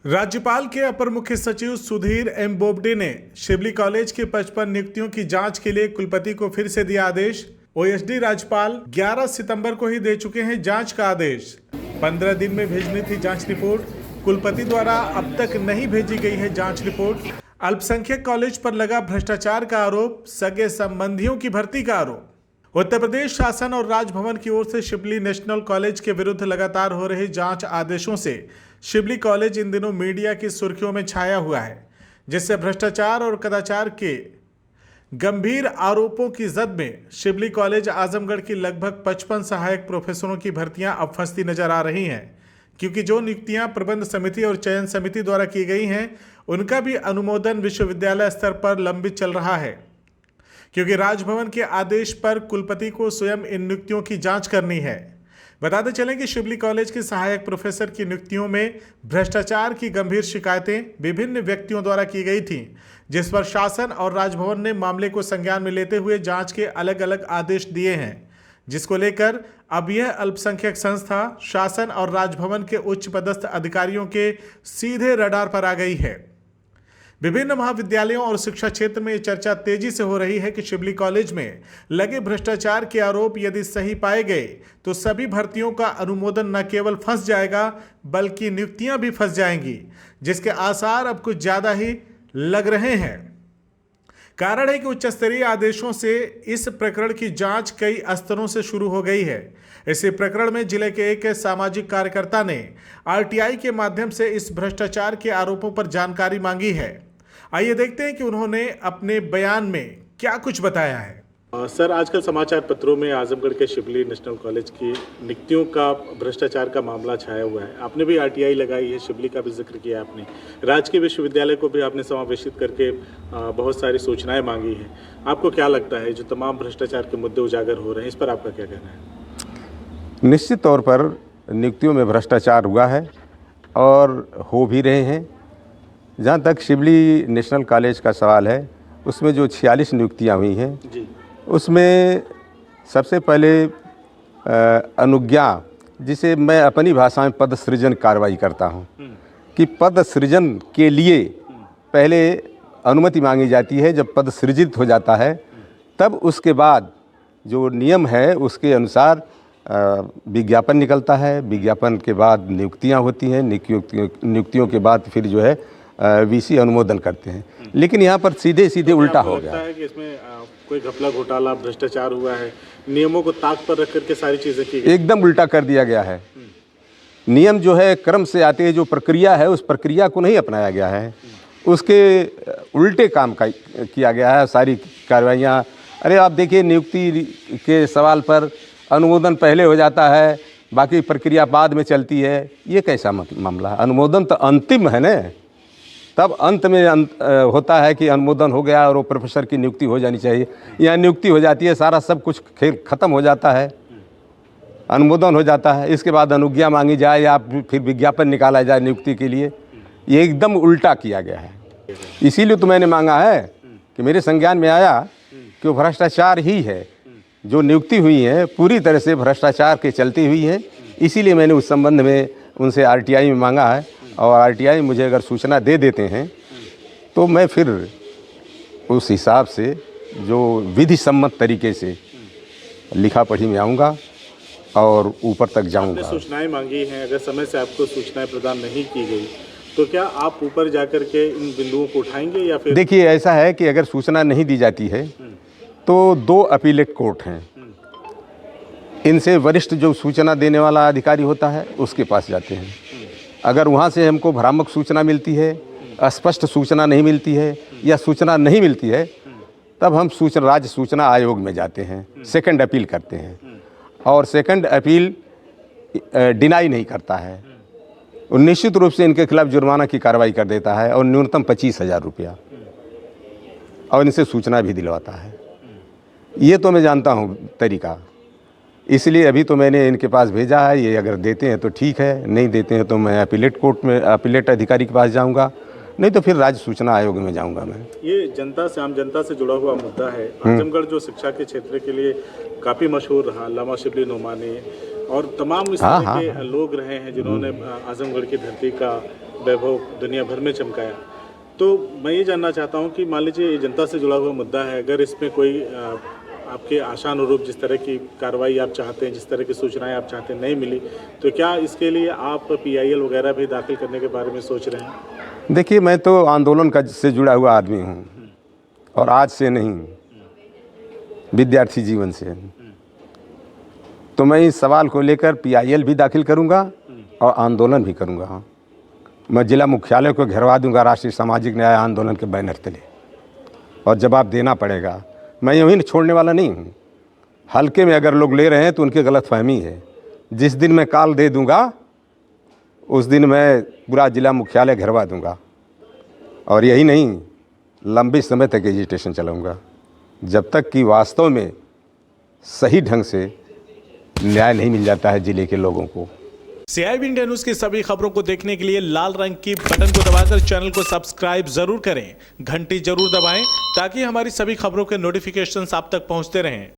राज्यपाल के अपर मुख्य सचिव सुधीर एम बोबडे ने शिबली कॉलेज के 55 नियुक्तियों की जांच के लिए कुलपति को फिर से दिया आदेश। ओएसडी राज्यपाल 11 सितंबर को ही दे चुके हैं जांच का आदेश। 15 दिन में भेजनी थी जांच रिपोर्ट। कुलपति द्वारा अब तक नहीं भेजी गई है जांच रिपोर्ट। अल्पसंख्यक कॉलेज पर लगा भ्रष्टाचार का आरोप, सगे संबंधियों की भर्ती का आरोप। उत्तर प्रदेश शासन और राजभवन की ओर से शिबली नेशनल कॉलेज के विरुद्ध लगातार हो रहे जांच आदेशों से शिबली कॉलेज इन दिनों मीडिया की सुर्खियों में छाया हुआ है, जिससे भ्रष्टाचार और कदाचार के गंभीर आरोपों की जद में शिबली कॉलेज आजमगढ़ की लगभग 55 सहायक प्रोफेसरों की भर्तियां अब फंसती नजर आ रही हैं, क्योंकि जो नियुक्तियां प्रबंध समिति और चयन समिति द्वारा की गई हैं उनका भी अनुमोदन विश्वविद्यालय स्तर पर लंबित चल रहा है, क्योंकि राजभवन के आदेश पर कुलपति को स्वयं इन नियुक्तियों की जांच करनी है। बताते चलें कि शिबली कॉलेज के सहायक प्रोफेसर की नियुक्तियों में भ्रष्टाचार की गंभीर शिकायतें विभिन्न व्यक्तियों द्वारा की गई थीं, जिस पर शासन और राजभवन ने मामले को संज्ञान में लेते हुए जांच के अलग अलग आदेश दिए हैं, जिसको लेकर अब यह अल्पसंख्यक संस्था शासन और राजभवन के उच्च पदस्थ अधिकारियों के सीधे रडार पर आ गई है। विभिन्न महाविद्यालयों और शिक्षा क्षेत्र में यह चर्चा तेजी से हो रही है कि शिबली कॉलेज में लगे भ्रष्टाचार के आरोप यदि सही पाए गए तो सभी भर्तियों का अनुमोदन न केवल फंस जाएगा बल्कि नियुक्तियां भी फंस जाएंगी, जिसके आसार अब कुछ ज्यादा ही लग रहे हैं। कारण है कि उच्च स्तरीय आदेशों से इस प्रकरण की जांच कई स्तरों से शुरू हो गई है। इसी प्रकरण में जिले के एक सामाजिक कार्यकर्ता ने आरटीआई के माध्यम से इस भ्रष्टाचार के आरोपों पर जानकारी मांगी है। आइए देखते हैं कि उन्होंने अपने बयान में क्या कुछ बताया है। सर, आजकल समाचार पत्रों में आजमगढ़ के शिबली नेशनल कॉलेज की नियुक्तियों का भ्रष्टाचार का मामला छाया हुआ है। आपने भी आरटीआई लगाई है, शिबली का भी जिक्र किया आपने, राजकीय विश्वविद्यालय को भी आपने समावेशित करके बहुत सारी सूचनाएं मांगी हैं। आपको क्या लगता है जो तमाम भ्रष्टाचार के मुद्दे उजागर हो रहे हैं, इस पर आपका क्या कहना है? निश्चित तौर पर नियुक्तियों में भ्रष्टाचार हुआ है और हो भी रहे हैं। जहाँ तक शिबली नेशनल कॉलेज का सवाल है, उसमें जो 46 नियुक्तियाँ हुई हैं उसमें सबसे पहले अनुज्ञा, जिसे मैं अपनी भाषा में पद सृजन कार्रवाई करता हूँ, कि पद सृजन के लिए पहले अनुमति मांगी जाती है। जब पद सृजित हो जाता है तब उसके बाद जो नियम है उसके अनुसार विज्ञापन निकलता है। विज्ञापन के बाद नियुक्तियां होती हैं। नियुक्तियों के बाद फिर जो है वीसी अनुमोदन करते हैं। लेकिन यहाँ पर सीधे सीधे उल्टा हो गया है कि इसमें कोई घपला घोटाला भ्रष्टाचार हुआ है, नियमों को ताक पर रख करके सारी चीज़ें की गई। एकदम उल्टा कर दिया गया है। नियम जो है क्रम से आते हैं, जो प्रक्रिया है उस प्रक्रिया को नहीं अपनाया गया है, उसके उल्टे काम का किया गया है सारी कार्रवाइयाँ। अरे आप देखिए, नियुक्ति के सवाल पर अनुमोदन पहले हो जाता है, बाकी प्रक्रिया बाद में चलती है। ये कैसा मामला है? अनुमोदन तो अंतिम है न, तब अंत में होता है कि अनुमोदन हो गया और वो प्रोफेसर की नियुक्ति हो जानी चाहिए। यहाँ नियुक्ति हो जाती है, सारा सब कुछ खेल खत्म हो जाता है, अनुमोदन हो जाता है, इसके बाद अनुज्ञा मांगी जाए या फिर विज्ञापन निकाला जाए नियुक्ति के लिए। ये एकदम उल्टा किया गया है। इसीलिए तो मैंने मांगा है कि मेरे संज्ञान में आया कि वो भ्रष्टाचार ही है। जो नियुक्ति हुई है पूरी तरह से भ्रष्टाचार के चलती हुई है। इसीलिए मैंने उस संबंध में उनसे आरटीआई में मांगा है, और आरटीआई मुझे अगर सूचना दे देते हैं तो मैं फिर उस हिसाब से जो विधि सम्मत तरीके से लिखा पढ़ी में आऊँगा और ऊपर तक जाऊँगा। सूचनाएं मांगी हैं, अगर समय से आपको सूचनाएं प्रदान नहीं की गई तो क्या आप ऊपर जाकर के इन बिंदुओं को उठाएंगे या फिर? देखिए, ऐसा है कि अगर सूचना नहीं दी जाती है तो 2 अपीलेट कोर्ट हैं। इनसे वरिष्ठ जो सूचना देने वाला अधिकारी होता है उसके पास जाते हैं। अगर वहाँ से हमको भ्रामक सूचना मिलती है, अस्पष्ट सूचना नहीं मिलती है या सूचना नहीं मिलती है, तब हम राज्य सूचना आयोग में जाते हैं, सेकंड अपील करते हैं। और सेकंड अपील डिनाई नहीं करता है, निश्चित रूप से इनके खिलाफ जुर्माना की कार्रवाई कर देता है और न्यूनतम 25,000 रुपया, और इनसे सूचना भी दिलवाता है। ये तो मैं जानता हूँ तरीका, इसलिए अभी तो मैंने इनके पास भेजा है। ये अगर देते हैं तो ठीक है, नहीं देते हैं तो मैं अपीलेट कोर्ट में अपीलेट अधिकारी के पास जाऊंगा, नहीं तो फिर राज्य सूचना आयोग में जाऊंगा मैं। ये जनता से, आम जनता से जुड़ा हुआ मुद्दा है। आजमगढ़ जो शिक्षा के क्षेत्र के लिए काफ़ी मशहूर रहा, अल्लामा शिबली नोमानी, और तमाम इस हाँ, तरह के लोग रहे हैं जिन्होंने आजमगढ़ की धरती का वैभव दुनिया भर में चमकाया। तो मैं ये जानना चाहता हूँ कि मान लीजिए ये जनता से जुड़ा हुआ मुद्दा है, अगर इसमें कोई आपके आशानुरूप जिस तरह की कार्रवाई आप चाहते हैं, जिस तरह की सूचनाएं आप चाहते हैं नहीं मिली, तो क्या इसके लिए आप PIL वगैरह भी दाखिल करने के बारे में सोच रहे हैं? देखिए, मैं तो आंदोलन का से जुड़ा हुआ आदमी हूँ, और आज से नहीं, विद्यार्थी जीवन से। तो मैं इस सवाल को लेकर PIL भी दाखिल करूँगा और आंदोलन भी करूँगा। मैं जिला मुख्यालय को घेरवा दूंगा राष्ट्रीय सामाजिक न्याय आंदोलन के बैनर तले, और जवाब देना पड़ेगा। मैं यूँ ही छोड़ने वाला नहीं हूँ। हल्के में अगर लोग ले रहे हैं तो उनकी गलतफहमी है। जिस दिन मैं कॉल दे दूंगा उस दिन मैं पूरा जिला मुख्यालय घेरवा दूंगा, और यही नहीं, लंबे समय तक एजिटेशन चलाऊंगा, जब तक कि वास्तव में सही ढंग से न्याय नहीं मिल जाता है जिले के लोगों को। CIB इंडिया न्यूज की सभी खबरों को देखने के लिए लाल रंग की बटन को दबाकर चैनल को सब्सक्राइब जरूर करें, घंटी जरूर दबाएं ताकि हमारी सभी खबरों के नोटिफिकेशंस आप तक पहुंचते रहें।